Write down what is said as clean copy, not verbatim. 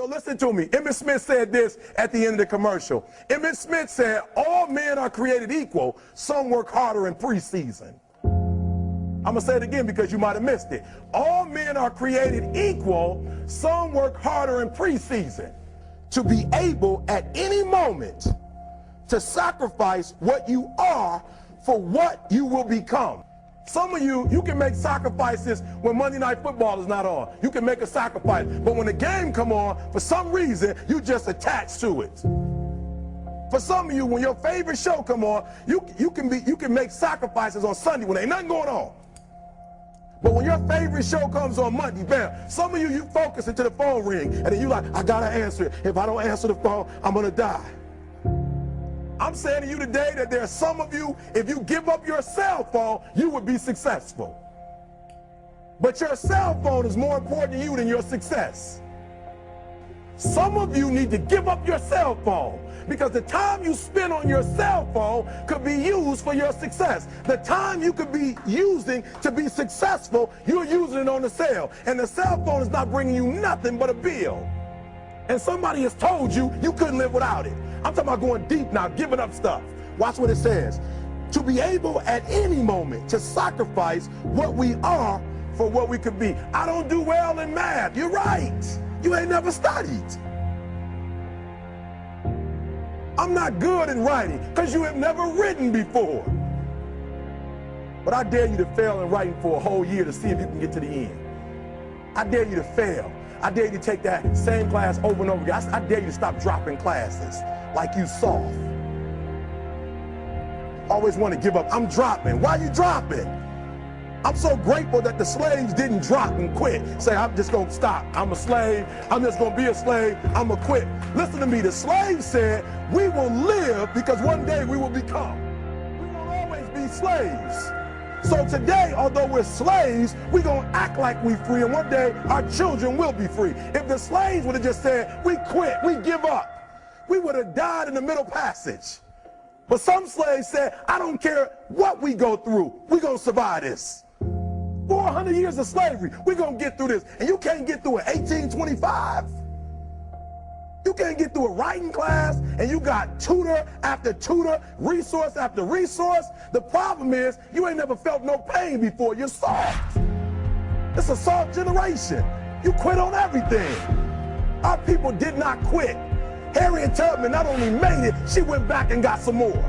So listen to me. Emmitt Smith said this at the end of the commercial. Emmitt Smith said, all men are created equal. Some work harder in preseason. I'm going to say it again because you might have missed it. All men are created equal. Some work harder in preseason. To be able at any moment to sacrifice what you are for what you will become. Some of you can make sacrifices when Monday Night Football is not on. You can make a sacrifice. But when the game come on, for some reason, you just attach to it. For some of you, when your favorite show come on, you can make sacrifices on Sunday when ain't nothing going on. But when your favorite show comes on Monday, bam, some of you focus until the phone ring, and then you like, I gotta answer it. If I don't answer the phone, I'm gonna die. I'm saying to you today that there are some of you, if you give up your cell phone, you would be successful. But your cell phone is more important to you than your success. Some of you need to give up your cell phone because the time you spend on your cell phone could be used for your success. The time you could be using to be successful, you're using it on the cell. And the cell phone is not bringing you nothing but a bill. And somebody has told you you couldn't live without it. I'm talking about going deep now, giving up stuff. Watch what it says. To be able at any moment to sacrifice what we are for what we could be. I don't do well in math. You're right. You ain't never studied. I'm not good in writing because you have never written before. But I dare you to fail in writing for a whole year to see if you can get to the end. I dare you to fail. I dare you to take that same class over and over again. I dare you to stop dropping classes like you soft. Always want to give up. I'm dropping. Why are you dropping? I'm so grateful that the slaves didn't drop and quit. Say, I'm just going to stop. I'm a slave. I'm just going to be a slave. I'm going to quit. Listen to me. The slaves said, we will live because one day we will become. We won't always be slaves. So today, although we're slaves, we're going to act like we're free, and one day our children will be free. If the slaves would have just said, we quit, we give up, we would have died in the middle passage. But some slaves said, I don't care what we go through, we're going to survive this. 400 years of slavery, we're going to get through this. And you can't get through it 1825. You can't get through a writing class and you got tutor after tutor, resource after resource. The problem is you ain't never felt no pain before. You're soft. It's a soft generation. You quit on everything. Our people did not quit. Harriet Tubman not only made it, she went back and got some more.